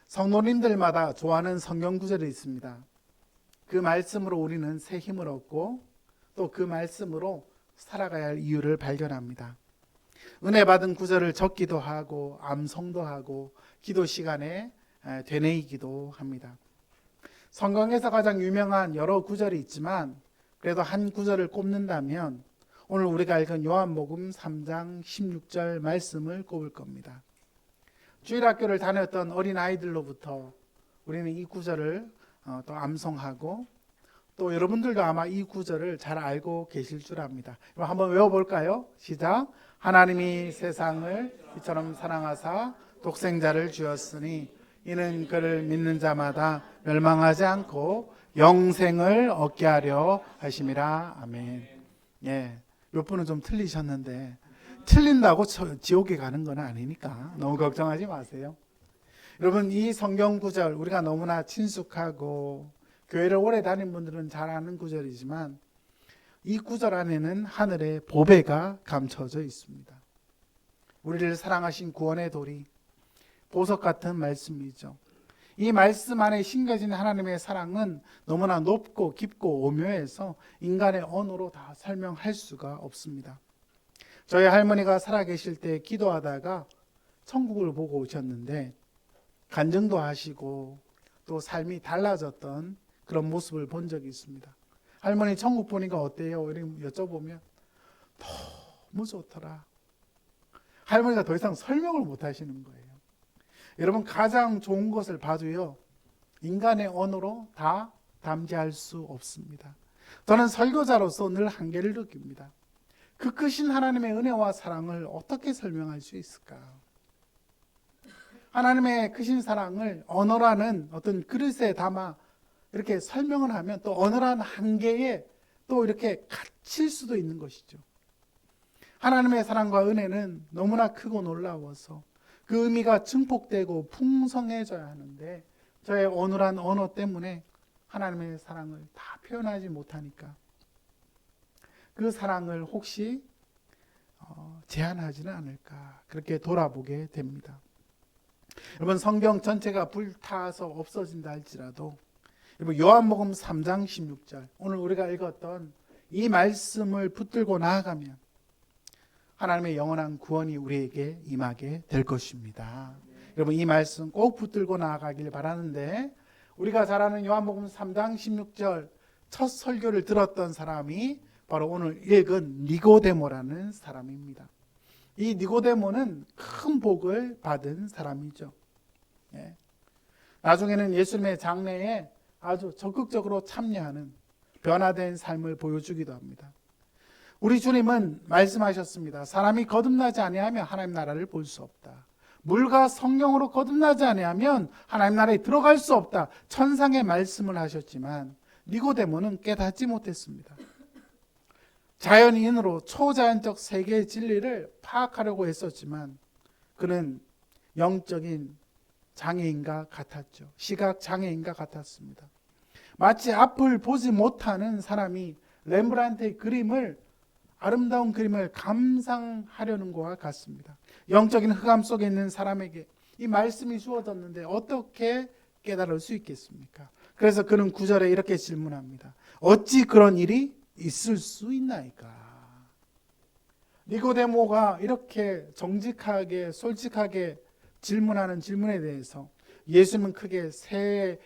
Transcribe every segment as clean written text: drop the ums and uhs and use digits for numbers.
성도님들마다 좋아하는 성경 구절이 있습니다. 그 말씀으로 우리는 새 힘을 얻고 또 그 말씀으로 살아가야 할 이유를 발견합니다. 은혜 받은 구절을 적기도 하고 암송도 하고 기도 시간에 되뇌이기도 합니다. 성경에서 가장 유명한 여러 구절이 있지만 그래도 한 구절을 꼽는다면 오늘 우리가 읽은 요한복음 3장 16절 말씀을 꼽을 겁니다. 주일학교를 다녔던 어린아이들로부터 우리는 이 구절을 또 암송하고 또 여러분들도 아마 이 구절을 잘 알고 계실 줄 압니다. 그럼 한번 외워볼까요? 시작. 하나님이 세상을 이처럼 사랑하사 독생자를 주었으니 이는 그를 믿는 자마다 멸망하지 않고 영생을 얻게 하려 하심이라. 아멘. 예, 몇 분은 좀 틀리셨는데 틀린다고 지옥에 가는 건 아니니까 너무 걱정하지 마세요. 여러분, 이 성경 구절 우리가 너무나 친숙하고 교회를 오래 다닌 분들은 잘 아는 구절이지만 이 구절 안에는 하늘의 보배가 감춰져 있습니다. 우리를 사랑하신 구원의 도리, 보석 같은 말씀이죠. 이 말씀 안에 심겨진 하나님의 사랑은 너무나 높고 깊고 오묘해서 인간의 언어로 다 설명할 수가 없습니다. 저희 할머니가 살아계실 때 기도하다가 천국을 보고 오셨는데 간증도 하시고 또 삶이 달라졌던 그런 모습을 본 적이 있습니다. 할머니 천국 보니까 어때요? 이렇게 여쭤보면 너무 좋더라. 할머니가 더 이상 설명을 못 하시는 거예요. 여러분, 가장 좋은 것을 봐도요 인간의 언어로 다 담지할 수 없습니다. 저는 설교자로서 늘 한계를 느낍니다. 그 크신 하나님의 은혜와 사랑을 어떻게 설명할 수 있을까? 하나님의 크신 사랑을 언어라는 어떤 그릇에 담아 이렇게 설명을 하면 또 언어라는 한계에 또 이렇게 갇힐 수도 있는 것이죠. 하나님의 사랑과 은혜는 너무나 크고 놀라워서 그 의미가 증폭되고 풍성해져야 하는데 저의 어눌한 언어 때문에 하나님의 사랑을 다 표현하지 못하니까 그 사랑을 혹시 제한하지는 않을까 그렇게 돌아보게 됩니다. 여러분, 성경 전체가 불타서 없어진다 할지라도 여러분, 요한복음 3장 16절 오늘 우리가 읽었던 이 말씀을 붙들고 나아가면 하나님의 영원한 구원이 우리에게 임하게 될 것입니다. 여러분, 이 말씀 꼭 붙들고 나아가길 바라는데 우리가 잘 아는 요한복음 3장 16절 첫 설교를 들었던 사람이 바로 오늘 읽은 니고데모라는 사람입니다. 이 니고데모는 큰 복을 받은 사람이죠. 예. 나중에는 예수님의 장래에 아주 적극적으로 참여하는 변화된 삶을 보여주기도 합니다. 우리 주님은 말씀하셨습니다. 사람이 거듭나지 아니하면 하나님 나라를 볼 수 없다. 물과 성령으로 거듭나지 아니하면 하나님 나라에 들어갈 수 없다. 천상의 말씀을 하셨지만 니고데모는 깨닫지 못했습니다. 자연인으로 초자연적 세계의 진리를 파악하려고 했었지만 그는 영적인 장애인과 같았죠. 시각 장애인과 같았습니다. 마치 앞을 보지 못하는 사람이 렘브란트의 그림을 아름다운 그림을 감상하려는 것과 같습니다. 영적인 흑암 속에 있는 사람에게 이 말씀이 주어졌는데 어떻게 깨달을 수 있겠습니까? 그래서 그는 9절에 이렇게 질문합니다. 어찌 그런 일이 있을 수 있나이까? 니고데모가 이렇게 정직하게 솔직하게 질문하는 질문에 대해서 예수님은 크게 세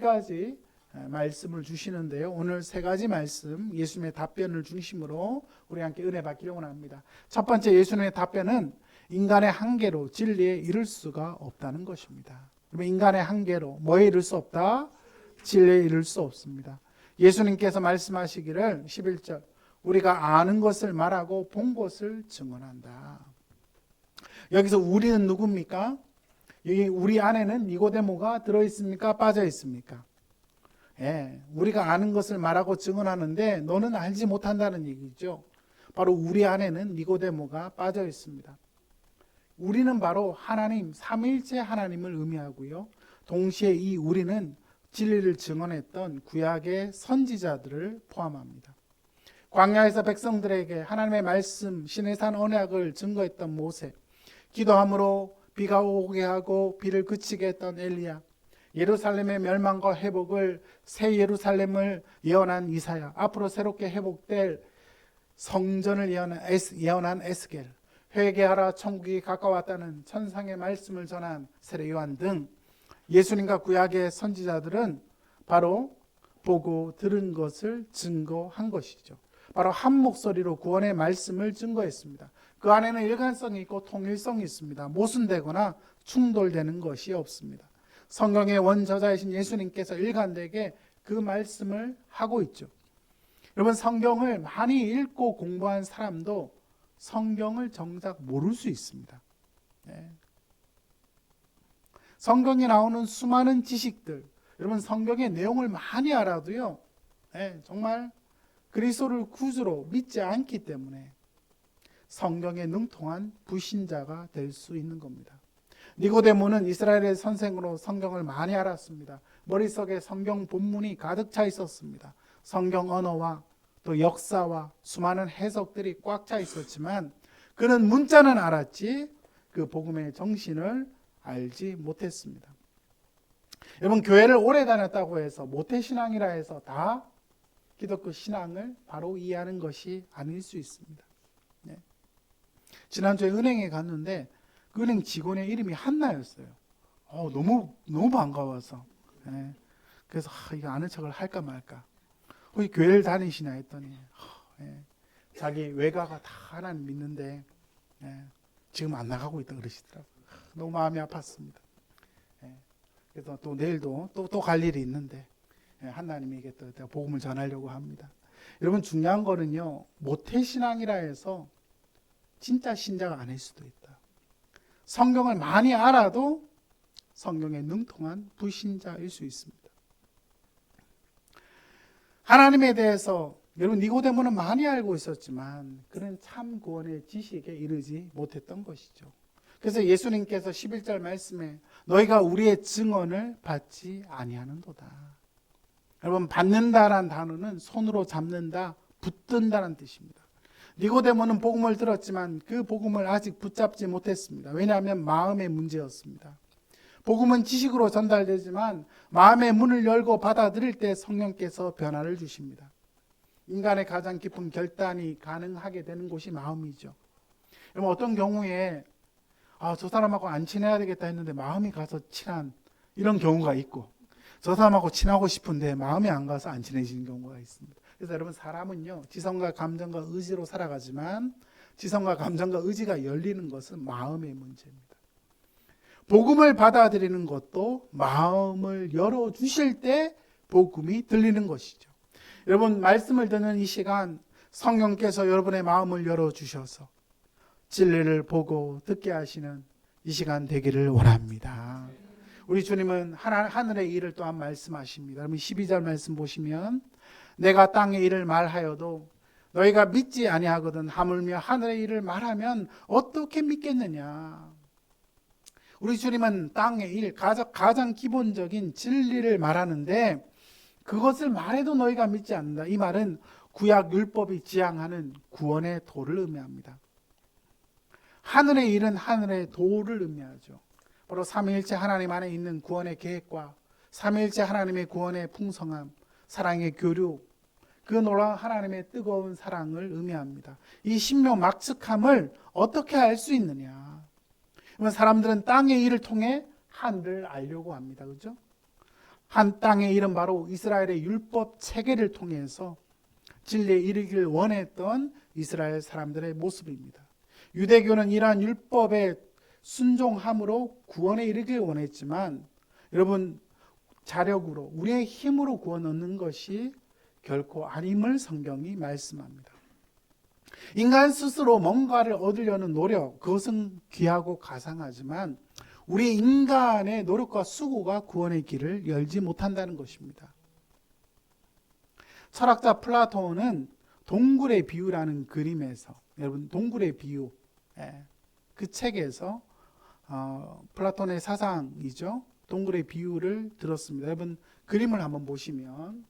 가지 말씀을 주시는데요. 오늘 세 가지 말씀 예수님의 답변을 중심으로 우리 함께 은혜 받기를 원합니다. 첫 번째, 예수님의 답변은 인간의 한계로 진리에 이를 수가 없다는 것입니다. 그러면 인간의 한계로 뭐에 이를 수 없다? 진리에 이를 수 없습니다. 예수님께서 말씀하시기를 11절 우리가 아는 것을 말하고 본 것을 증언한다. 여기서 우리는 누굽니까? 여기 우리 안에는 니고데모가 들어있습니까? 빠져있습니까? 예, 우리가 아는 것을 말하고 증언하는데 너는 알지 못한다는 얘기죠. 바로 우리 안에는 니고데모가 빠져 있습니다. 우리는 바로 하나님, 삼위일체 하나님을 의미하고요. 동시에 이 우리는 진리를 증언했던 구약의 선지자들을 포함합니다. 광야에서 백성들에게 하나님의 말씀, 시내산 언약을 증거했던 모세, 기도함으로 비가 오게 하고 비를 그치게 했던 엘리야, 예루살렘의 멸망과 회복을, 새 예루살렘을 예언한 이사야, 앞으로 새롭게 회복될 성전을 예언한 에스겔, 회개하라 천국이 가까웠다는 천상의 말씀을 전한 세례 요한 등 예수님과 구약의 선지자들은 바로 보고 들은 것을 증거한 것이죠. 바로 한 목소리로 구원의 말씀을 증거했습니다. 그 안에는 일관성이 있고 통일성이 있습니다. 모순되거나 충돌되는 것이 없습니다. 성경의 원저자이신 예수님께서 일관되게 그 말씀을 하고 있죠. 여러분, 성경을 많이 읽고 공부한 사람도 성경을 정작 모를 수 있습니다. 네. 성경에 나오는 수많은 지식들, 여러분 성경의 내용을 많이 알아도요, 네, 정말 그리스도를 구주로 믿지 않기 때문에 성경에 능통한 불신자가 될 수 있는 겁니다. 니고데모는 이스라엘의 선생으로 성경을 많이 알았습니다. 머릿속에 성경 본문이 가득 차 있었습니다. 성경 언어와 또 역사와 수많은 해석들이 꽉 차 있었지만 그는 문자는 알았지 그 복음의 정신을 알지 못했습니다. 여러분, 교회를 오래 다녔다고 해서 모태신앙이라 해서 다 기독교 신앙을 바로 이해하는 것이 아닐 수 있습니다. 네. 지난주에 은행에 갔는데 그 은행 직원의 이름이 한나였어요. 너무 반가워서. 네. 그래서 이거 아는 척을 할까 말까. 거기 교회를 다니시나 했더니 자기 외가가 다 하나님 믿는데 지금 안 나가고 있다 그러시더라고요. 너무 마음이 아팠습니다. 그래서 또 내일도 또 갈 일이 있는데 하나님에게 또 복음을 전하려고 합니다. 여러분, 중요한 거는요, 모태신앙이라 해서 진짜 신자가 아닐 수도 있다. 성경을 많이 알아도 성경에 능통한 불신자일 수 있습니다. 하나님에 대해서 여러분, 니고데모는 많이 알고 있었지만 그는 참 구원의 지식에 이르지 못했던 것이죠. 그래서 예수님께서 11절 말씀에 너희가 우리의 증언을 받지 아니하는도다. 여러분, 받는다라는 단어는 손으로 잡는다, 붙든다는 뜻입니다. 니고데모는 복음을 들었지만 그 복음을 아직 붙잡지 못했습니다. 왜냐하면 마음의 문제였습니다. 복음은 지식으로 전달되지만 마음의 문을 열고 받아들일 때 성령께서 변화를 주십니다. 인간의 가장 깊은 결단이 가능하게 되는 곳이 마음이죠. 여러분, 어떤 경우에 저 사람하고 안 친해야 되겠다 했는데 마음이 가서 친한 이런 경우가 있고, 저 사람하고 친하고 싶은데 마음이 안 가서 안 친해지는 경우가 있습니다. 그래서 여러분, 사람은요, 지성과 감정과 의지로 살아가지만 지성과 감정과 의지가 열리는 것은 마음의 문제입니다. 복음을 받아들이는 것도 마음을 열어주실 때 복음이 들리는 것이죠. 여러분, 말씀을 듣는 이 시간 성령께서 여러분의 마음을 열어주셔서 진리를 보고 듣게 하시는 이 시간 되기를 원합니다. 우리 주님은 하늘의 일을 또한 말씀하십니다. 여러분, 12절 말씀 보시면 내가 땅의 일을 말하여도 너희가 믿지 아니하거든 하물며 하늘의 일을 말하면 어떻게 믿겠느냐. 우리 주님은 땅의 일, 가장 기본적인 진리를 말하는데 그것을 말해도 너희가 믿지 않는다. 이 말은 구약 율법이 지향하는 구원의 도를 의미합니다. 하늘의 일은 하늘의 도를 의미하죠. 바로 삼위일체 하나님 안에 있는 구원의 계획과 삼위일체 하나님의 구원의 풍성함, 사랑의 교류, 그 놀라운 하나님의 뜨거운 사랑을 의미합니다. 이 신묘막측함을 어떻게 알 수 있느냐. 사람들은 땅의 일을 통해 하늘을 알려고 합니다. 그렇죠? 한 땅의 일은 바로 이스라엘의 율법 체계를 통해서 진리에 이르기를 원했던 이스라엘 사람들의 모습입니다. 유대교는 이러한 율법에 순종함으로 구원에 이르기를 원했지만 여러분, 자력으로 우리의 힘으로 구원 얻는 것이 결코 아님을 성경이 말씀합니다. 인간 스스로 뭔가를 얻으려는 노력, 그것은 귀하고 가상하지만 우리 인간의 노력과 수고가 구원의 길을 열지 못한다는 것입니다. 철학자 플라톤은 동굴의 비유라는 그림에서, 여러분, 동굴의 비유, 그 책에서 플라톤의 사상이죠. 동굴의 비유를 들었습니다. 여러분, 그림을 한번 보시면,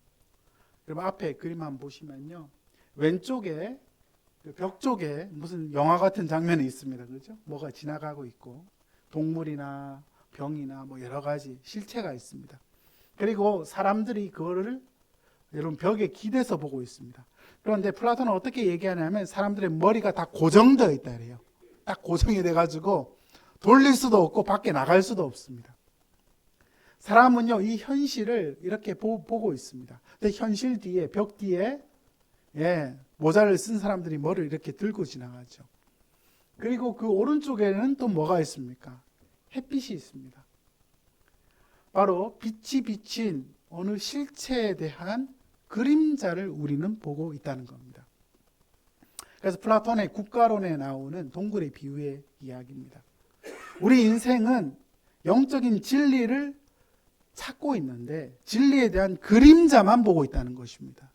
여러분 앞에 그림 한번 보시면요, 왼쪽에 벽 쪽에 무슨 영화 같은 장면이 있습니다. 그렇죠? 뭐가 지나가고 있고, 동물이나 병이나 뭐 여러 가지 실체가 있습니다. 그리고 사람들이 그거를 여러분 벽에 기대서 보고 있습니다. 그런데 플라톤은 어떻게 얘기하냐면 사람들의 머리가 다 고정되어 있다 그래요. 딱 고정이 돼가지고 돌릴 수도 없고 밖에 나갈 수도 없습니다. 사람은요 이 현실을 이렇게 보고 있습니다. 근데 현실 뒤에 벽 뒤에 모자를 쓴 사람들이 머리를 이렇게 들고 지나가죠. 그리고 그 오른쪽에는 또 뭐가 있습니까? 햇빛이 있습니다. 바로 빛이 비친 어느 실체에 대한 그림자를 우리는 보고 있다는 겁니다. 그래서 플라톤의 국가론에 나오는 동굴의 비유의 이야기입니다. 우리 인생은 영적인 진리를 찾고 있는데 진리에 대한 그림자만 보고 있다는 것입니다.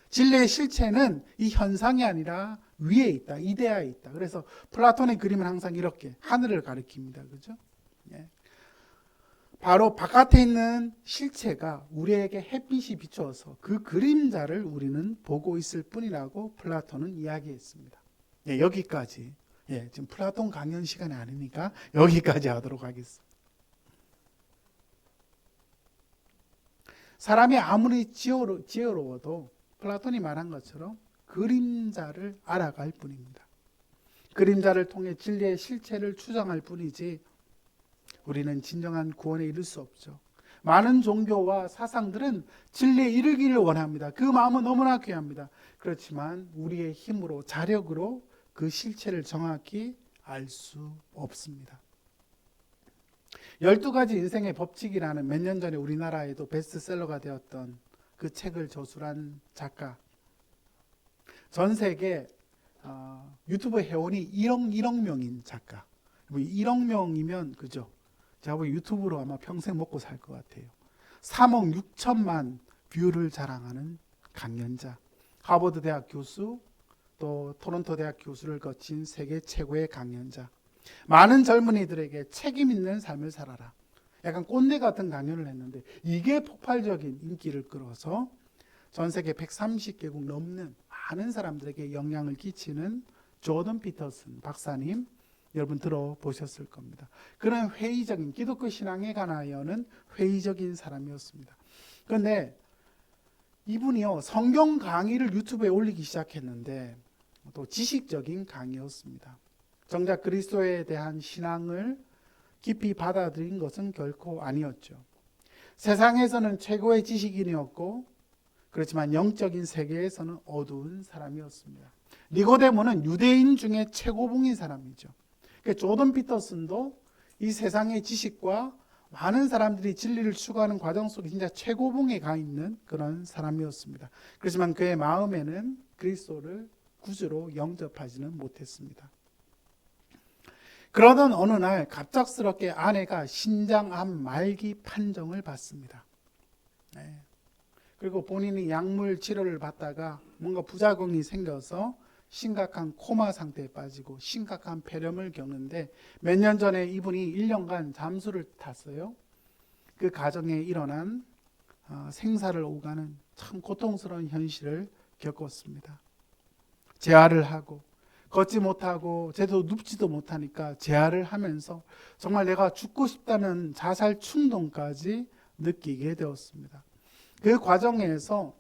진리의 실체는 이 현상이 아니라 위에 있다, 이데아에 있다. 그래서 플라톤의 그림은 항상 이렇게 하늘을 가리킵니다. 그죠? 바로 바깥에 있는 실체가 우리에게 햇빛이 비추어서 그 그림자를 우리는 보고 있을 뿐이라고 플라톤은 이야기했습니다. 여기까지. 지금 플라톤 강연 시간이 아니니까 여기까지 하도록 하겠습니다. 사람이 아무리 지혜로워도 플라톤이 말한 것처럼 그림자를 알아갈 뿐입니다. 그림자를 통해 진리의 실체를 추정할 뿐이지 우리는 진정한 구원에 이를 수 없죠. 많은 종교와 사상들은 진리에 이르기를 원합니다. 그 마음은 너무나 귀합니다. 그렇지만 우리의 힘으로 자력으로 그 실체를 정확히 알 수 없습니다. 12가지 인생의 법칙이라는 몇 년 전에 우리나라에도 베스트셀러가 되었던 그 책을 저술한 작가, 전 세계 유튜브 회원이 1억 명인 작가. 1억 명이면 그죠? 제가 보기 유튜브로 아마 평생 먹고 살 것 같아요. 3억 6천만 뷰를 자랑하는 강연자, 하버드 대학 교수, 또 토론토 대학 교수를 거친 세계 최고의 강연자. 많은 젊은이들에게 책임 있는 삶을 살아라. 약간 꼰대 같은 강연을 했는데 이게 폭발적인 인기를 끌어서 전 세계 130개국 넘는 많은 사람들에게 영향을 끼치는 조던 피터슨 박사님, 여러분 들어보셨을 겁니다. 그런 회의적인 기독교 신앙에 관하여는 회의적인 사람이었습니다. 그런데 이분이요 성경 강의를 유튜브에 올리기 시작했는데 또 지식적인 강의였습니다. 정작 그리스도에 대한 신앙을 깊이 받아들인 것은 결코 아니었죠. 세상에서는 최고의 지식인이었고 그렇지만 영적인 세계에서는 어두운 사람이었습니다. 니고데모는 유대인 중에 최고봉인 사람이죠. 그러니까 조던 피터슨도 이 세상의 지식과 많은 사람들이 진리를 추구하는 과정 속에 진짜 최고봉에 가 있는 그런 사람이었습니다. 그렇지만 그의 마음에는 그리스도를 구주로 영접하지는 못했습니다. 그러던 어느 날 갑작스럽게 아내가 신장암 말기 판정을 받습니다. 그리고 본인이 약물 치료를 받다가 뭔가 부작용이 생겨서 심각한 코마 상태에 빠지고 심각한 폐렴을 겪는데 몇 년 전에 이분이 1년간 잠수를 탔어요. 그 가정에 일어난 생사를 오가는 참 고통스러운 현실을 겪었습니다. 재활을 하고 걷지 못하고 제대로 눕지도 못하니까 재활을 하면서 정말 내가 죽고 싶다는 자살 충동까지 느끼게 되었습니다. 그 과정에서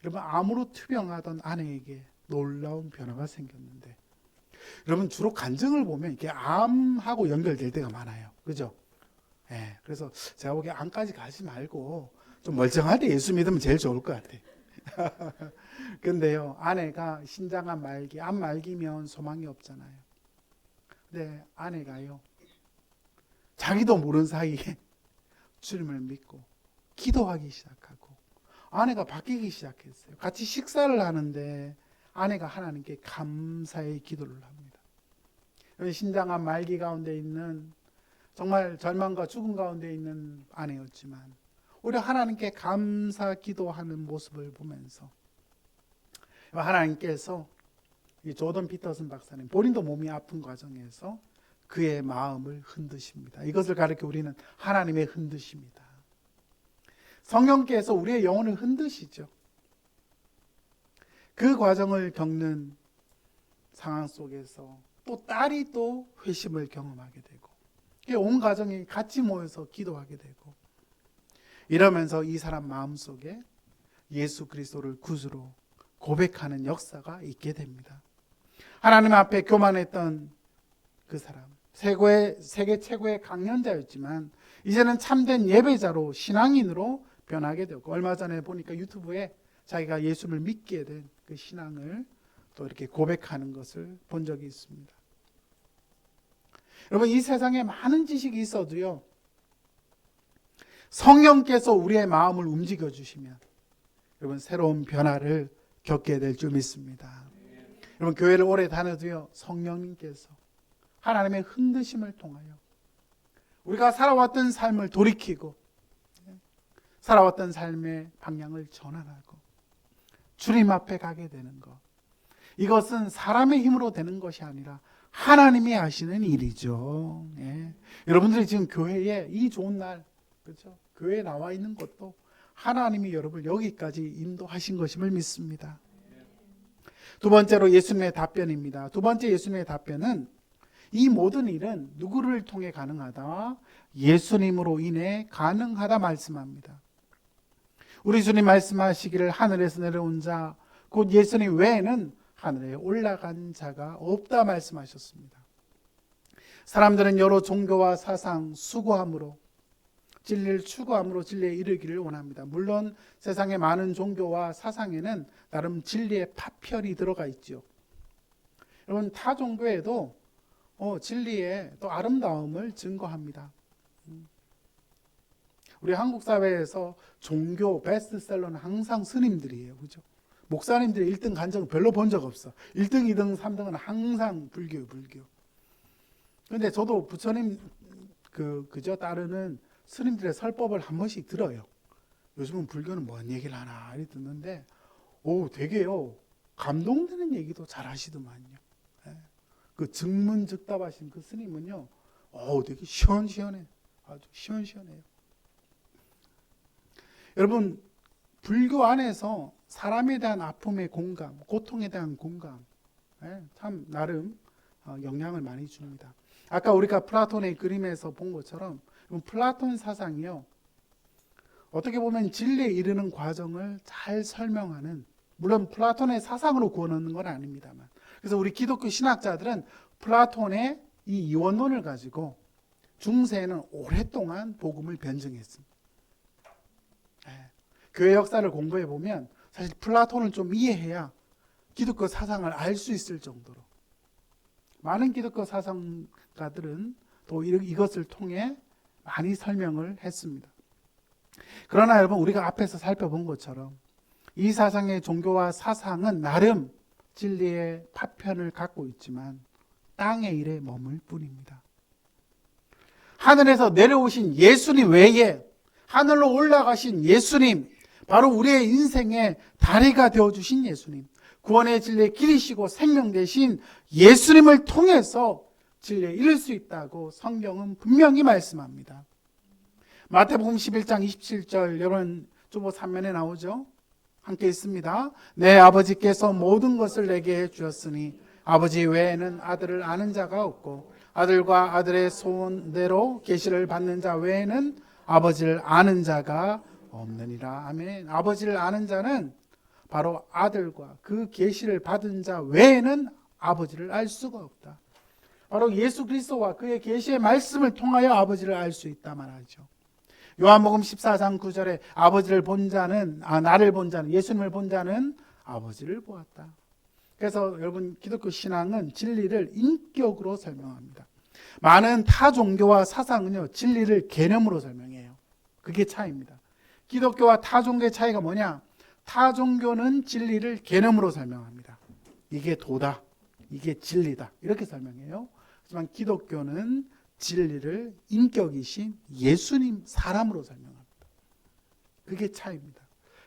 여러분 암으로 투병하던 아내에게 놀라운 변화가 생겼는데 여러분 주로 간증을 보면 이렇게 암하고 연결될 때가 많아요. 그죠? 그래서 제가 보기에 암까지 가지 말고 좀 멀쩡할 때 예수 믿으면 제일 좋을 것 같아요. 근데요 아내가 신장암 말기, 암 말기면 소망이 없잖아요. 근데 아내가요 자기도 모르는 사이에 주님을 믿고 기도하기 시작하고 아내가 바뀌기 시작했어요. 같이 식사를 하는데 아내가 하나님께 감사의 기도를 합니다. 신장암 말기 가운데 있는 정말 절망과 죽음 가운데 있는 아내였지만 오히려 하나님께 감사 기도하는 모습을 보면서 하나님께서 이 조던 피터슨 박사님 본인도 몸이 아픈 과정에서 그의 마음을 흔드십니다. 이것을 가리켜 우리는 하나님의 흔드십니다. 성령께서 우리의 영혼을 흔드시죠. 그 과정을 겪는 상황 속에서 또 딸이 또 회심을 경험하게 되고 온 가정이 같이 모여서 기도하게 되고, 이러면서 이 사람 마음속에 예수 그리스도를 구주로 고백하는 역사가 있게 됩니다. 하나님 앞에 교만했던 그 사람, 세계 최고의 강연자였지만 이제는 참된 예배자로, 신앙인으로 변하게 되었고, 얼마 전에 보니까 유튜브에 자기가 예수를 믿게 된 그 신앙을 또 이렇게 고백하는 것을 본 적이 있습니다. 여러분, 이 세상에 많은 지식이 있어도요, 성령께서 우리의 마음을 움직여 주시면 여러분 새로운 변화를 겪게 될 줄 믿습니다. 여러분, 교회를 오래 다녀도요, 성령님께서 하나님의 흔드심을 통하여 우리가 살아왔던 삶을 돌이키고 살아왔던 삶의 방향을 전환하고 주님 앞에 가게 되는 것, 이것은 사람의 힘으로 되는 것이 아니라 하나님이 하시는 일이죠. 예. 여러분들이 지금 교회에 이 좋은 날, 그렇죠? 교회에 나와 있는 것도 하나님이 여러분을 여기까지 인도하신 것임을 믿습니다. 두 번째로 예수님의 답변입니다. 두 번째 예수님의 답변은 이 모든 일은 누구를 통해 가능하다? 예수님으로 인해 가능하다 말씀합니다. 우리 주님 말씀하시기를 하늘에서 내려온 자, 곧 예수님 외에는 하늘에 올라간 자가 없다 말씀하셨습니다. 사람들은 여러 종교와 사상, 수고함으로, 진리를 추구함으로 진리에 이르기를 원합니다. 물론 세상의 많은 종교와 사상에는 나름 진리의 파편이 들어가 있죠. 여러분, 타 종교에도 진리의 또 아름다움을 증거합니다. 우리 한국 사회에서 종교 베스트셀러는 항상 스님들이에요. 그죠? 목사님들이 1등 간 적은 별로 본 적 없어. 1등, 2등, 3등은 항상 불교. 그런데 저도 부처님 그저 따르는 스님들의 설법을 한 번씩 들어요. 요즘은 불교는 뭔 얘기를 하나 이렇게 듣는데, 되게요 감동되는 얘기도 잘 하시더만요. 그 증문즉답하신 그 스님은요, 되게 시원시원해. 아주 시원시원해요. 여러분, 불교 안에서 사람에 대한 아픔의 공감, 고통에 대한 공감, 참 나름 영향을 많이 줍니다. 아까 우리가 플라톤의 그림에서 본 것처럼 플라톤 사상이요, 어떻게 보면 진리에 이르는 과정을 잘 설명하는, 물론 플라톤의 사상으로 구원하는 건 아닙니다만, 그래서 우리 기독교 신학자들은 플라톤의 이 이원론을 가지고 중세에는 오랫동안 복음을 변증했습니다. 교회 역사를 공부해 보면 사실 플라톤을 좀 이해해야 기독교 사상을 알 수 있을 정도로 많은 기독교 사상가들은 또 이것을 통해 많이 설명을 했습니다. 그러나 여러분, 우리가 앞에서 살펴본 것처럼 이 사상의 종교와 사상은 나름 진리의 파편을 갖고 있지만 땅의 일에 머물 뿐입니다. 하늘에서 내려오신 예수님 외에, 하늘로 올라가신 예수님, 바로 우리의 인생의 다리가 되어주신 예수님, 구원의 진리의 길이시고 생명 되신 예수님을 통해서 진리에 이를 수 있다고 성경은 분명히 말씀합니다. 마태복음 11장 27절, 여러분 주보 3면에 나오죠. 함께 있습니다. 내 아버지께서 모든 것을 내게 주었으니 아버지 외에는 아들을 아는 자가 없고 아들과 아들의 소원대로 계시를 받는 자 외에는 아버지를 아는 자가 없느니라. 아멘. 아버지를 아는 자는 바로 아들과 그 계시를 받은 자 외에는 아버지를 알 수가 없다. 바로 예수 그리스도와 그의 계시의 말씀을 통하여 아버지를 알 수 있다 말하죠. 요한복음 14장 9절에 아버지를 본 자는, 나를 본 자는, 예수님을 본 자는 아버지를 보았다. 그래서 여러분, 기독교 신앙은 진리를 인격으로 설명합니다. 많은 타 종교와 사상은요, 진리를 개념으로 설명해요. 그게 차이입니다. 기독교와 타 종교의 차이가 뭐냐? 타 종교는 진리를 개념으로 설명합니다. 이게 도다, 이게 진리다, 이렇게 설명해요. 하지만 기독교는 진리를 인격이신 예수님 사람으로 설명합니다. 그게 차이입니다.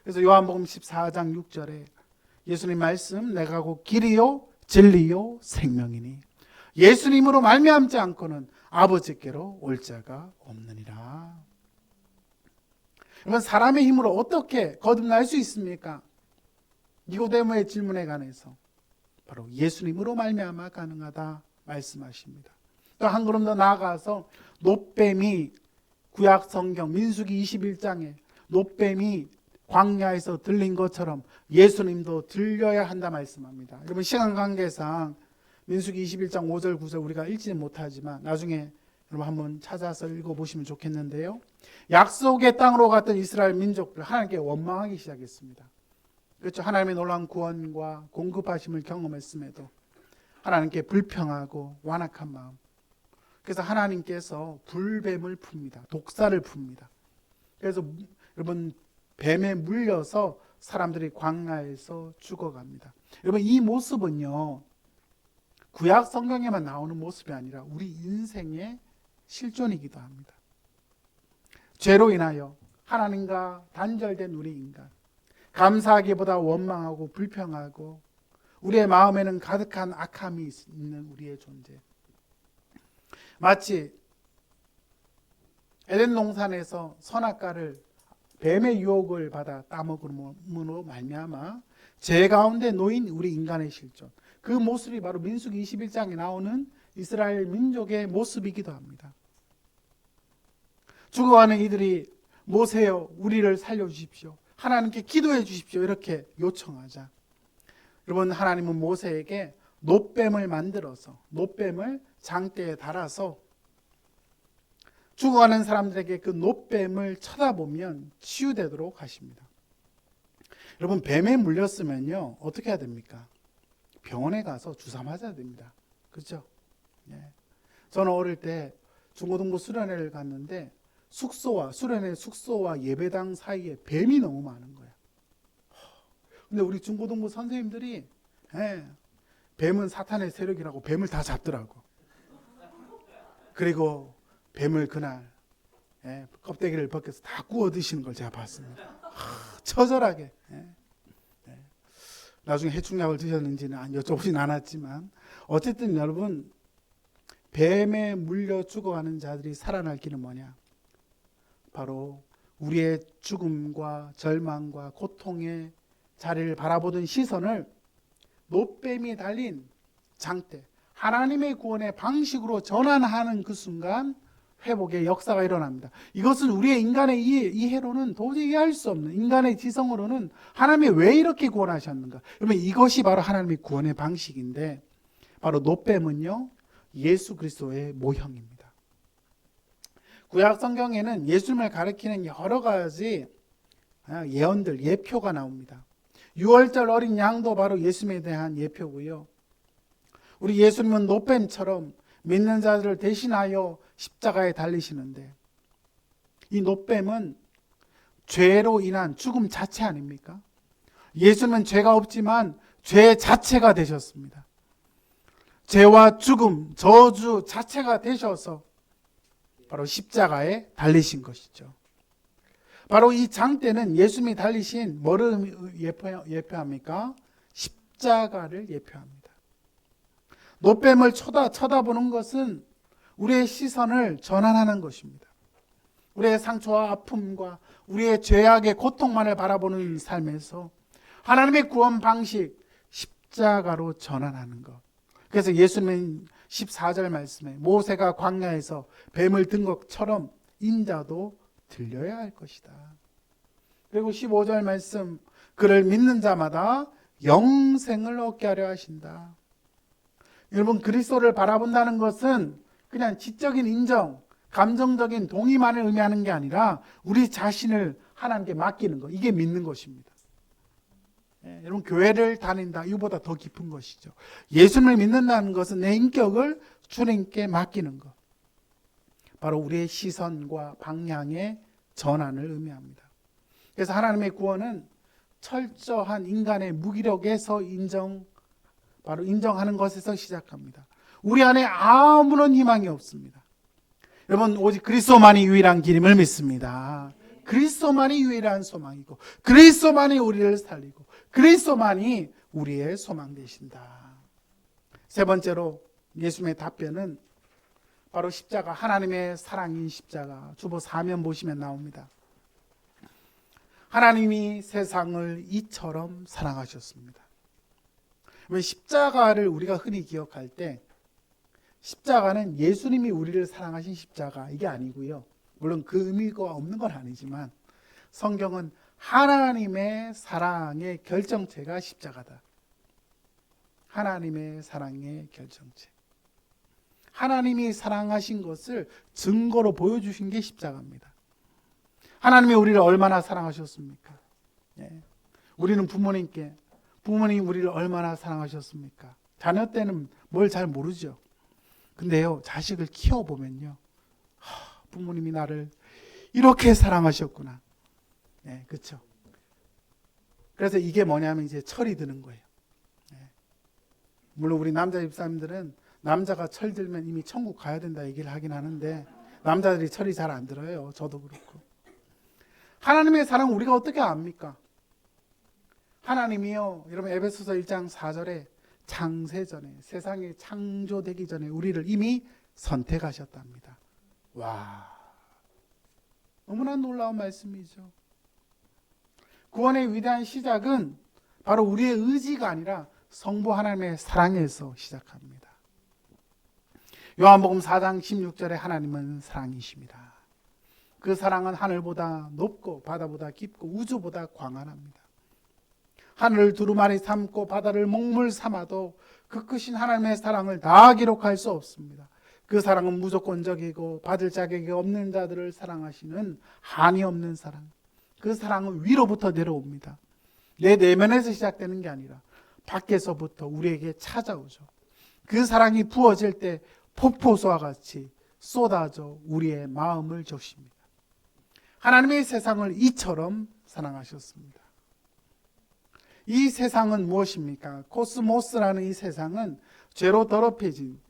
그래서 요한복음 14장 6절에 예수님 말씀, 내가 곧 길이요 진리요 생명이니 예수님으로 말미암지 않고는 아버지께로 올 자가 없느니라. 여러분, 사람의 힘으로 어떻게 거듭날 수 있습니까? 니고데모의 질문에 관해서 바로 예수님으로 말미암아 가능하다 말씀하십니다. 또 한 걸음 더 나아가서 놋뱀이 구약 성경 민수기 21장에 놋뱀이 광야에서 들린 것처럼 예수님도 들려야 한다 말씀합니다. 여러분 시간 관계상 민수기 21장 5절 9절 우리가 읽지는 못하지만 나중에 여러분 한번 찾아서 읽어보시면 좋겠는데요. 약속의 땅으로 갔던 이스라엘 민족들 하나님께 원망하기 시작했습니다. 그렇죠. 하나님의 놀라운 구원과 공급하심을 경험했음에도 하나님께 불평하고 완악한 마음. 그래서 하나님께서 불뱀을 풉니다. 독사를 풉니다. 그래서 여러분 뱀에 물려서 사람들이 광야에서 죽어갑니다. 여러분 이 모습은요 구약 성경에만 나오는 모습이 아니라 우리 인생의 실존이기도 합니다. 죄로 인하여 하나님과 단절된 우리 인간, 감사하기보다 원망하고 불평하고 우리의 마음에는 가득한 악함이 있는 우리의 존재. 마치 에덴 동산에서 선악과를 뱀의 유혹을 받아 따먹음으로 말미암아 죄 가운데 놓인 우리 인간의 실존. 그 모습이 바로 민수기 21장에 나오는 이스라엘 민족의 모습이기도 합니다. 죽어가는 이들이 모세여 우리를 살려주십시오. 하나님께 기도해 주십시오. 이렇게 요청하자. 여러분 하나님은 모세에게 놋뱀을 만들어서 놋뱀을 장대에 달아서 죽어가는 사람들에게 그 놋뱀을 쳐다보면 치유되도록 하십니다. 여러분 뱀에 물렸으면요 어떻게 해야 됩니까? 병원에 가서 주사 맞아야 됩니다. 그렇죠? 네. 저는 어릴 때 중고등부 수련회를 갔는데 수련회 숙소와 예배당 사이에 뱀이 너무 많은 거예요. 근데 우리 중고등부 선생님들이 뱀은 사탄의 세력이라고 뱀을 다 잡더라고. 그리고 뱀을 그날 껍데기를 벗겨서 다 구워 드시는 걸 제가 봤습니다. 처절하게. 나중에 해충약을 드셨는지는 여쭤보진 않았지만 어쨌든 여러분 뱀에 물려 죽어가는 자들이 살아날 길은 뭐냐? 바로 우리의 죽음과 절망과 고통의 자리를 바라보던 시선을 놋뱀이 달린 장대, 하나님의 구원의 방식으로 전환하는 그 순간 회복의 역사가 일어납니다. 이것은 우리의 인간의 이해로는 도저히 이해할 수 없는, 인간의 지성으로는 하나님이 왜 이렇게 구원하셨는가? 여러분 이것이 바로 하나님의 구원의 방식인데 바로 놋뱀은요 예수 그리스도의 모형입니다. 구약 성경에는 예수님을 가리키는 여러 가지 예언들, 예표가 나옵니다. 6월절 어린 양도 바로 예수님에 대한 예표고요. 우리 예수님은 놋뱀처럼 믿는 자들을 대신하여 십자가에 달리시는데 이 놋뱀은 죄로 인한 죽음 자체 아닙니까? 예수님은 죄가 없지만 죄 자체가 되셨습니다. 죄와 죽음, 저주 자체가 되셔서 바로 십자가에 달리신 것이죠. 바로 이 장대는 예수님이 달리신 뭐를 예표합니까? 십자가를 예표합니다. 놋뱀을 쳐다보는 것은 우리의 시선을 전환하는 것입니다. 우리의 상처와 아픔과 우리의 죄악의 고통만을 바라보는 삶에서 하나님의 구원 방식 십자가로 전환하는 것. 그래서 예수님은 14절 말씀에 모세가 광야에서 뱀을 든 것처럼 인자도 들려야 할 것이다. 그리고 15절 말씀 그를 믿는 자마다 영생을 얻게 하려 하신다. 여러분 그리스도를 바라본다는 것은 그냥 지적인 인정, 감정적인 동의만을 의미하는 게 아니라 우리 자신을 하나님께 맡기는 것. 이게 믿는 것입니다. 여러분 교회를 다닌다. 이거보다 더 깊은 것이죠. 예수님을 믿는다는 것은 내 인격을 주님께 맡기는 것. 바로 우리의 시선과 방향의 전환을 의미합니다. 그래서 하나님의 구원은 철저한 인간의 무기력에서 바로 인정하는 것에서 시작합니다. 우리 안에 아무런 희망이 없습니다. 여러분 오직 그리스도만이 유일한 길임을 믿습니다. 그리스도만이 유일한 소망이고 그리스도만이 우리를 살리고 그리스도만이 우리의 소망 되신다. 세 번째로 예수님의 답변은 바로 십자가, 하나님의 사랑인 십자가. 주보 4면 보시면 나옵니다. 하나님이 세상을 이처럼 사랑하셨습니다. 왜 십자가를 우리가 흔히 기억할 때 십자가는 예수님이 우리를 사랑하신 십자가 이게 아니고요. 물론 그 의미가 없는 건 아니지만 성경은 하나님의 사랑의 결정체가 십자가다. 하나님의 사랑의 결정체. 하나님이 사랑하신 것을 증거로 보여주신 게 십자가입니다. 하나님이 우리를 얼마나 사랑하셨습니까? 예. 우리는 부모님 우리를 얼마나 사랑하셨습니까? 자녀 때는 뭘 잘 모르죠. 근데요, 자식을 키워보면요, 부모님이 나를 이렇게 사랑하셨구나. 네, 그렇죠. 그래서 이게 뭐냐면 이제 철이 드는 거예요. 네. 물론 우리 남자 집사님들은 남자가 철 들면 이미 천국 가야 된다 얘기를 하긴 하는데 남자들이 철이 잘 안 들어요. 저도 그렇고. 하나님의 사랑 우리가 어떻게 압니까? 하나님이요, 여러분 에베소서 1장 4절에 창세전에, 세상이 창조되기 전에 우리를 이미 선택하셨답니다. 와, 너무나 놀라운 말씀이죠. 구원의 위대한 시작은 바로 우리의 의지가 아니라 성부 하나님의 사랑에서 시작합니다. 요한복음 4장 16절에 하나님은 사랑이십니다. 그 사랑은 하늘보다 높고 바다보다 깊고 우주보다 광활합니다. 하늘을 두루마리 삼고 바다를 먹물 삼아도 그 크신 하나님의 사랑을 다 기록할 수 없습니다. 그 사랑은 무조건적이고 받을 자격이 없는 자들을 사랑하시는 한이 없는 사랑. 그 사랑은 위로부터 내려옵니다. 내 내면에서 시작되는 게 아니라 밖에서부터 우리에게 찾아오죠. 그 사랑이 부어질 때 폭포수와 같이 쏟아져 우리의 마음을 적십니다. 하나님의 세상을 이처럼 사랑하셨습니다. 이 세상은 무엇입니까? 코스모스라는 이 세상은 죄로 더럽혀진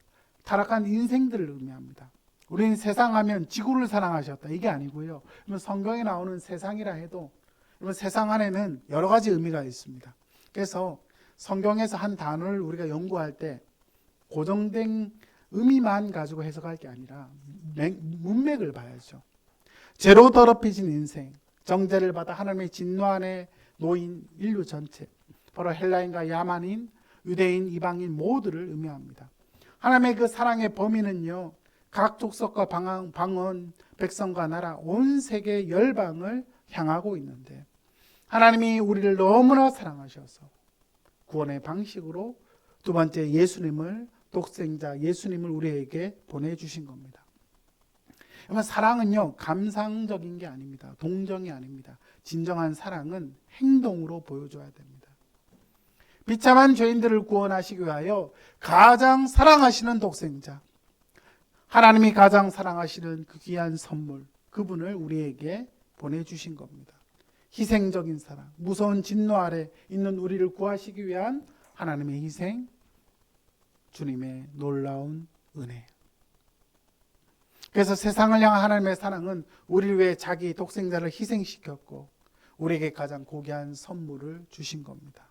타락한 인생들을 의미합니다. 우리는 세상하면 지구를 사랑하셨다 이게 아니고요. 성경에 나오는 세상이라 해도 세상 안에는 여러 가지 의미가 있습니다. 그래서 성경에서 한 단어를 우리가 연구할 때 고정된 의미만 가지고 해석할 게 아니라 문맥을 봐야죠. 죄로 더럽혀진 인생, 정죄를 받아 하나님의 진노 안에 노인 인류 전체, 바로 헬라인과 야만인, 유대인, 이방인 모두를 의미합니다. 하나님의 그 사랑의 범위는요, 각 족속과 방언, 백성과 나라, 온 세계 열방을 향하고 있는데 하나님이 우리를 너무나 사랑하셔서 구원의 방식으로 두 번째 예수님을, 독생자 예수님을 우리에게 보내주신 겁니다. 사랑은요, 감상적인 게 아닙니다. 동정이 아닙니다. 진정한 사랑은 행동으로 보여줘야 됩니다. 비참한 죄인들을 구원하시기 위하여 가장 사랑하시는 독생자, 하나님이 가장 사랑하시는 그 귀한 선물, 그분을 우리에게 보내주신 겁니다. 희생적인 사랑, 무서운 진노 아래 있는 우리를 구하시기 위한 하나님의 희생, 주님의 놀라운 은혜. 그래서 세상을 향한 하나님의 사랑은 우리를 위해 자기 독생자를 희생시켰고 우리에게 가장 고귀한 선물을 주신 겁니다.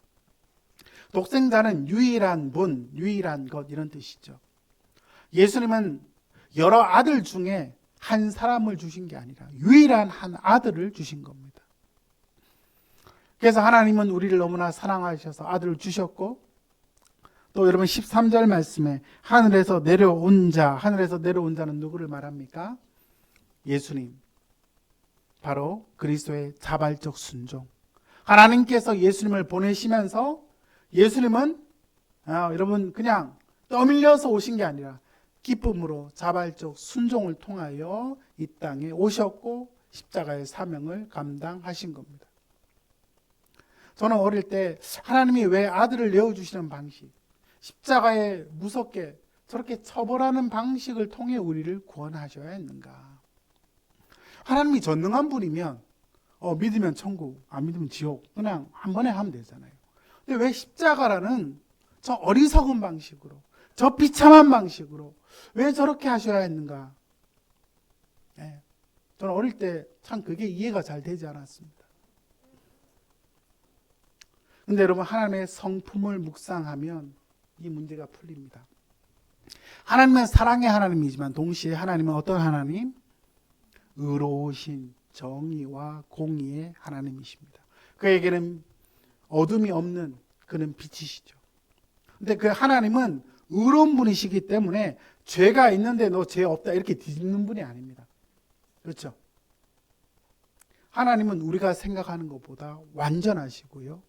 독생자는 유일한 분, 유일한 것 이런 뜻이죠. 예수님은 여러 아들 중에 한 사람을 주신 게 아니라 유일한 한 아들을 주신 겁니다. 그래서 하나님은 우리를 너무나 사랑하셔서 아들을 주셨고 또 여러분 13절 말씀에 하늘에서 내려온 자는 누구를 말합니까? 예수님. 바로 그리스도의 자발적 순종. 하나님께서 예수님을 보내시면서 예수님은 여러분 그냥 떠밀려서 오신 게 아니라 기쁨으로 자발적 순종을 통하여 이 땅에 오셨고 십자가의 사명을 감당하신 겁니다. 저는 어릴 때 하나님이 왜 아들을 내어주시는 방식, 십자가에 무섭게 저렇게 처벌하는 방식을 통해 우리를 구원하셔야 했는가? 하나님이 전능한 분이면 믿으면 천국, 안 믿으면 지옥 그냥 한 번에 하면 되잖아요. 근데 왜 십자가라는 저 어리석은 방식으로, 저 비참한 방식으로 왜 저렇게 하셔야 했는가? 네. 저는 어릴 때 참 그게 이해가 잘 되지 않았습니다. 근데 여러분 하나님의 성품을 묵상하면 이 문제가 풀립니다. 하나님은 사랑의 하나님이지만 동시에 하나님은 어떤 하나님? 의로우신 정의와 공의의 하나님이십니다. 그에게는 어둠이 없는 그는 빛이시죠. 근데 그 하나님은 의로운 분이시기 때문에 죄가 있는데 너 죄 없다 이렇게 뒤집는 분이 아닙니다. 그렇죠? 하나님은 우리가 생각하는 것보다 완전하시고요.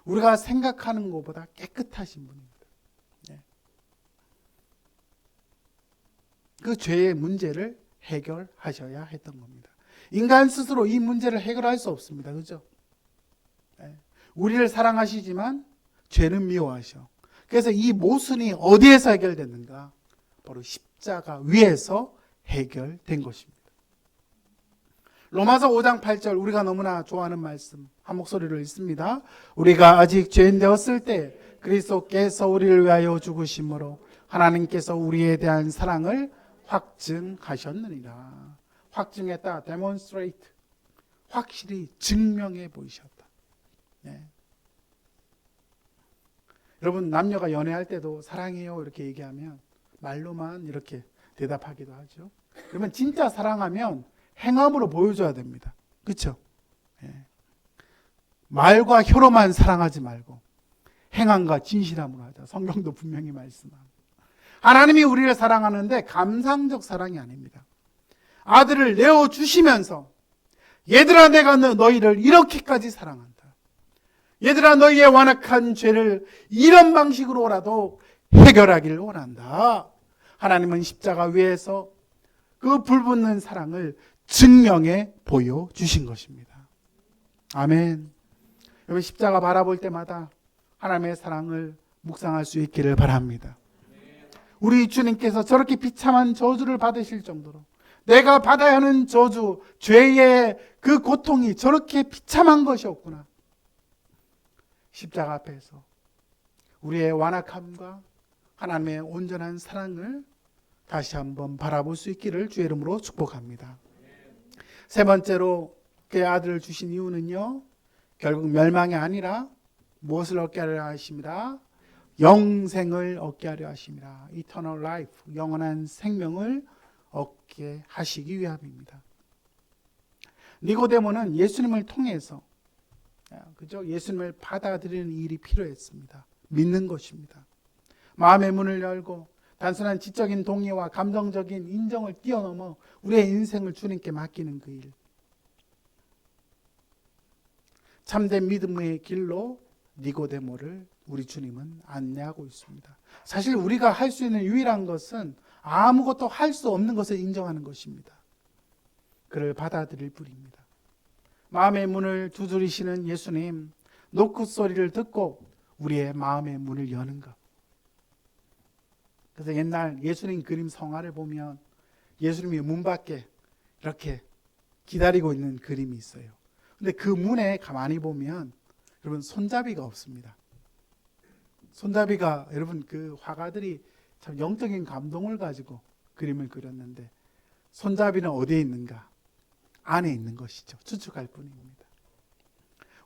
우리가 생각하는 것보다 깨끗하신 분입니다. 그 죄의 문제를 해결하셔야 했던 겁니다. 인간 스스로 이 문제를 해결할 수 없습니다. 그렇죠? 우리를 사랑하시지만 죄는 미워하셔. 그래서 이 모순이 어디에서 해결됐는가? 바로 십자가 위에서 해결된 것입니다. 로마서 5장 8절 우리가 너무나 좋아하는 말씀 한 목소리로 읽습니다. 우리가 아직 죄인 되었을 때 그리스도께서 우리를 위하여 죽으심으로 하나님께서 우리에 대한 사랑을 확증하셨느니라. 확증했다. demonstrate. 확실히 증명해 보이셨다. 네. 여러분 남녀가 연애할 때도 사랑해요 이렇게 얘기하면 말로만 이렇게 대답하기도 하죠. 그러면 진짜 사랑하면 행함으로 보여줘야 됩니다. 그렇죠? 네. 말과 혀로만 사랑하지 말고 행함과 진실함으로 하자. 성경도 분명히 말씀합니다. 하나님이 우리를 사랑하는데 감상적 사랑이 아닙니다. 아들을 내어주시면서 얘들아 내가 너희를 이렇게까지 사랑한다. 얘들아 너희의 완악한 죄를 이런 방식으로라도 해결하기를 원한다. 하나님은 십자가 위에서 그 불붙는 사랑을 증명해 보여주신 것입니다. 아멘. 여러분 십자가 바라볼 때마다 하나님의 사랑을 묵상할 수 있기를 바랍니다. 우리 주님께서 저렇게 비참한 저주를 받으실 정도로 내가 받아야 하는 저주, 죄의 그 고통이 저렇게 비참한 것이었구나. 십자가 앞에서 우리의 완악함과 하나님의 온전한 사랑을 다시 한번 바라볼 수 있기를 주의 이름으로 축복합니다. 세 번째로 그의 아들을 주신 이유는요, 결국 멸망이 아니라 무엇을 얻게 하려 하십니다. 영생을 얻게 하려 하십니다. Eternal life, 영원한 생명을 얻게 하시기 위함입니다. 니고데모는 예수님을 통해서 그죠? 예수님을 받아들이는 일이 필요했습니다. 믿는 것입니다. 마음의 문을 열고 단순한 지적인 동의와 감정적인 인정을 뛰어넘어 우리의 인생을 주님께 맡기는 그 일. 참된 믿음의 길로 니고데모를 우리 주님은 안내하고 있습니다. 사실 우리가 할 수 있는 유일한 것은 아무것도 할 수 없는 것을 인정하는 것입니다. 그를 받아들일 뿐입니다. 마음의 문을 두드리시는 예수님, 노크 소리를 듣고 우리의 마음의 문을 여는 것. 그래서 옛날 예수님 그림 성화를 보면 예수님이 문 밖에 이렇게 기다리고 있는 그림이 있어요. 근데 그 문에 가만히 보면 여러분 손잡이가 없습니다. 손잡이가 여러분 그 화가들이 참 영적인 감동을 가지고 그림을 그렸는데 손잡이는 어디에 있는가? 안에 있는 것이죠. 추측할 뿐입니다.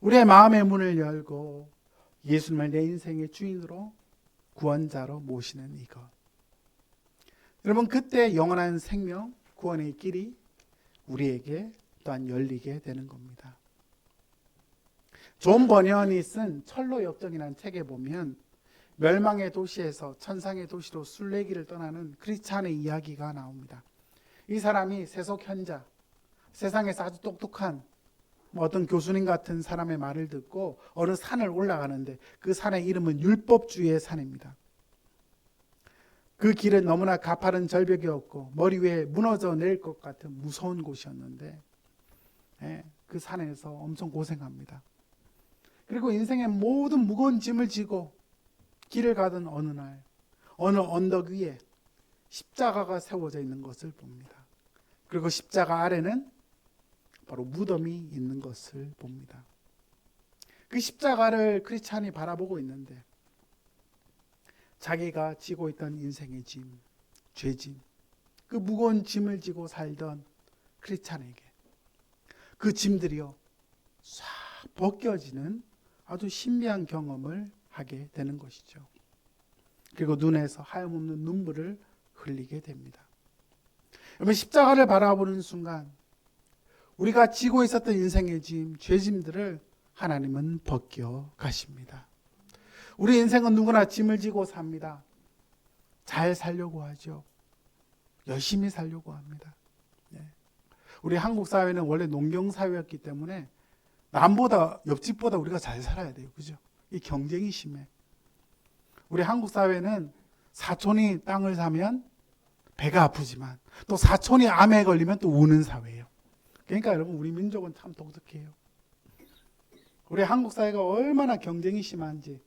우리의 마음의 문을 열고 예수님을 내 인생의 주인으로 구원자로 모시는 이것. 여러분 그때 영원한 생명, 구원의 길이 우리에게 또한 열리게 되는 겁니다. 존 버니언이 쓴 철로 역정이라는 책에 보면 멸망의 도시에서 천상의 도시로 순례길을 떠나는 크리스찬의 이야기가 나옵니다. 이 사람이 세속 현자, 세상에서 아주 똑똑한 어떤 교수님 같은 사람의 말을 듣고 어느 산을 올라가는데 그 산의 이름은 율법주의의 산입니다. 그 길은 너무나 가파른 절벽이었고 머리 위에 무너져 내릴 것 같은 무서운 곳이었는데 그 산에서 엄청 고생합니다. 그리고 인생의 모든 무거운 짐을 지고 길을 가던 어느 날 어느 언덕 위에 십자가가 세워져 있는 것을 봅니다. 그리고 십자가 아래는 바로 무덤이 있는 것을 봅니다. 그 십자가를 크리스찬이 바라보고 있는데 자기가 지고 있던 인생의 짐, 죄짐, 그 무거운 짐을 지고 살던 크리스찬에게 그 짐들이요 싹 벗겨지는 아주 신비한 경험을 하게 되는 것이죠. 그리고 눈에서 하염없는 눈물을 흘리게 됩니다. 여러분 십자가를 바라보는 순간 우리가 지고 있었던 인생의 짐, 죄짐들을 하나님은 벗겨 가십니다. 우리 인생은 누구나 짐을 지고 삽니다. 잘 살려고 하죠. 열심히 살려고 합니다. 우리 한국 사회는 원래 농경 사회였기 때문에 남보다 옆집보다 우리가 잘 살아야 돼요. 그죠? 이 경쟁이 심해. 우리 한국 사회는 사촌이 땅을 사면 배가 아프지만 또 사촌이 암에 걸리면 또 우는 사회예요. 그러니까 여러분 우리 민족은 참 독특해요. 우리 한국 사회가 얼마나 경쟁이 심한지.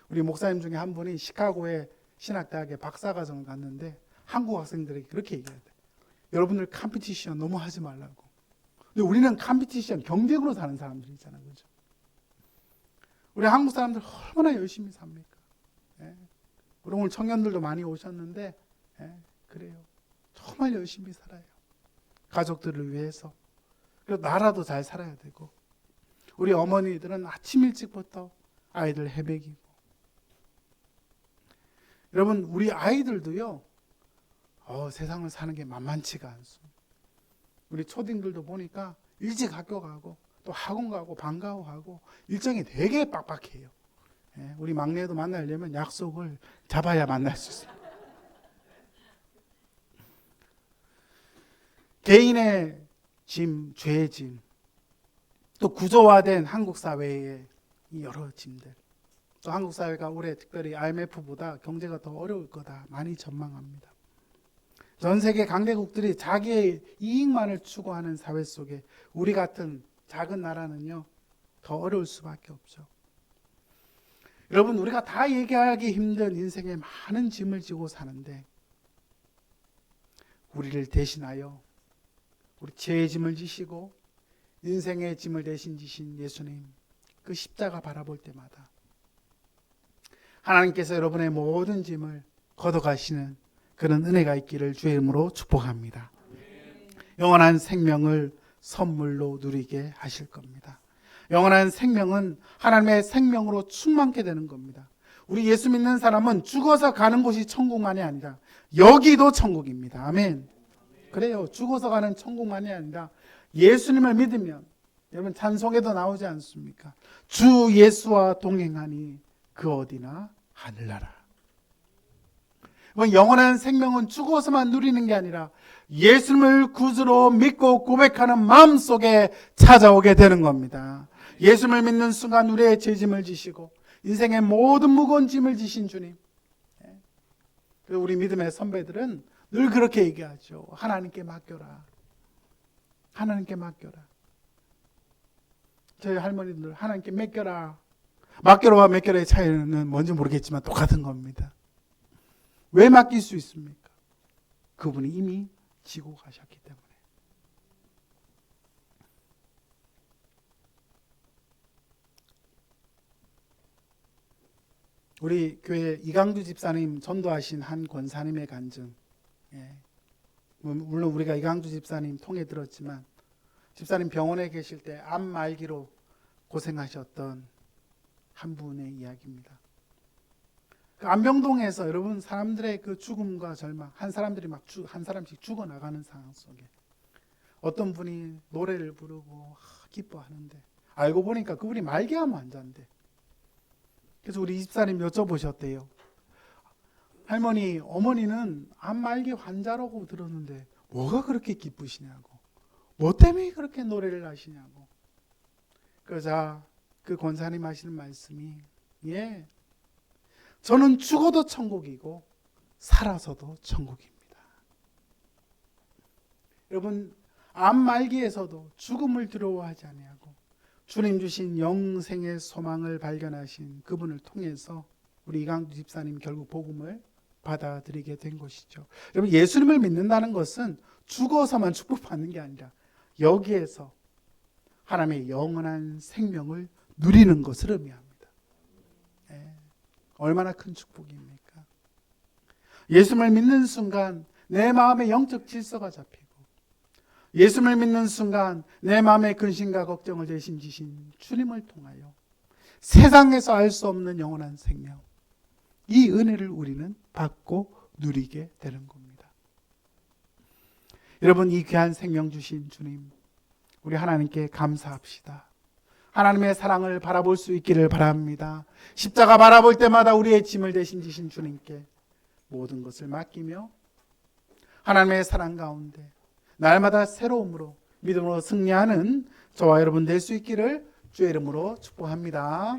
우리 목사님 중에 한 분이 시카고의 신학대학에 박사과정을 갔는데 한국 학생들에게 그렇게 얘기해야 돼. 여러분들 컴피티션 너무 하지 말라고. 근데 우리는 컴피티션, 경쟁으로 사는 사람들이잖아요. 그죠? 우리 한국 사람들 얼마나 열심히 삽니까? 우리 오늘 청년들도 많이 오셨는데, 그래요. 정말 열심히 살아요. 가족들을 위해서. 그리고 나라도 잘 살아야 되고. 우리 어머니들은 아침 일찍부터 아이들 헤매기고. 여러분, 우리 아이들도요, 세상을 사는 게 만만치가 않습니다. 우리 초딩들도 보니까 일찍 학교 가고 또 학원 가고 방과후 하고 일정이 되게 빡빡해요. 우리 막내도 만나려면 약속을 잡아야 만날 수 있어요. 개인의 짐, 죄의 짐, 또 구조화된 한국 사회의 여러 짐들, 또 한국 사회가 올해 특별히 IMF보다 경제가 더 어려울 거다 많이 전망합니다. 전 세계 강대국들이 자기의 이익만을 추구하는 사회 속에 우리 같은 작은 나라는요 더 어려울 수밖에 없죠. 여러분, 우리가 다 얘기하기 힘든 인생에 많은 짐을 지고 사는데 우리를 대신하여 우리 죄의 짐을 지시고 인생의 짐을 대신 지신 예수님, 그 십자가 바라볼 때마다 하나님께서 여러분의 모든 짐을 걷어가시는 그런 은혜가 있기를 주의 이름으로 축복합니다. 영원한 생명을 선물로 누리게 하실 겁니다. 영원한 생명은 하나님의 생명으로 충만케 되는 겁니다. 우리 예수 믿는 사람은 죽어서 가는 곳이 천국만이 아니라 여기도 천국입니다. 아멘. 그래요. 죽어서 가는 천국만이 아니라 예수님을 믿으면, 여러분 찬송에도 나오지 않습니까? 주 예수와 동행하니 그 어디나 하늘나라. 영원한 생명은 죽어서만 누리는 게 아니라 예수님을 구주로 믿고 고백하는 마음속에 찾아오게 되는 겁니다. 예수님을 믿는 순간 우리의 죄짐을 지시고 인생의 모든 무거운 짐을 지신 주님. 우리 믿음의 선배들은 늘 그렇게 얘기하죠. 하나님께 맡겨라. 하나님께 맡겨라. 저희 할머니들 하나님께 맡겨라. 맡겨라와 맡겨라의 차이는 뭔지 모르겠지만 똑같은 겁니다. 왜 맡길 수 있습니까? 그분이 이미 지고 가셨기 때문에. 우리 교회 이강두 집사님 전도하신 한 권사님의 간증. 물론 우리가 이강두 집사님 통해 들었지만 집사님 병원에 계실 때 암 말기로 고생하셨던 한 분의 이야기입니다. 그 안병동에서 여러분 사람들의 그 죽음과 절망, 한 사람씩 죽어 나가는 상황 속에 어떤 분이 노래를 부르고 기뻐하는데 알고 보니까 그분이 말기암 환자인데, 그래서 우리 집사님 여쭤보셨대요. 할머니, 어머니는 암 말기 환자라고 들었는데 뭐가 그렇게 기쁘시냐고, 뭐 때문에 그렇게 노래를 하시냐고. 그러자 그 권사님 하시는 말씀이, 저는 죽어도 천국이고 살아서도 천국입니다. 여러분, 암 말기에서도 죽음을 두려워하지 아니하고 주님 주신 영생의 소망을 발견하신 그분을 통해서 우리 이강두 집사님 결국 복음을 받아들이게 된 것이죠. 여러분, 예수님을 믿는다는 것은 죽어서만 축복받는 게 아니라 여기에서 하나님의 영원한 생명을 누리는 것을 의미합니다. 얼마나 큰 축복입니까? 예수님을 믿는 순간 내 마음에 영적 질서가 잡히고, 예수님을 믿는 순간 내 마음의 근심과 걱정을 대신 지신 주님을 통하여 세상에서 알 수 없는 영원한 생명, 이 은혜를 우리는 받고 누리게 되는 겁니다. 여러분, 이 귀한 생명 주신 주님, 우리 하나님께 감사합시다. 하나님의 사랑을 바라볼 수 있기를 바랍니다. 십자가 바라볼 때마다 우리의 짐을 대신 지신 주님께 모든 것을 맡기며 하나님의 사랑 가운데 날마다 새로움으로 믿음으로 승리하는 저와 여러분 될 수 있기를 주의 이름으로 축복합니다.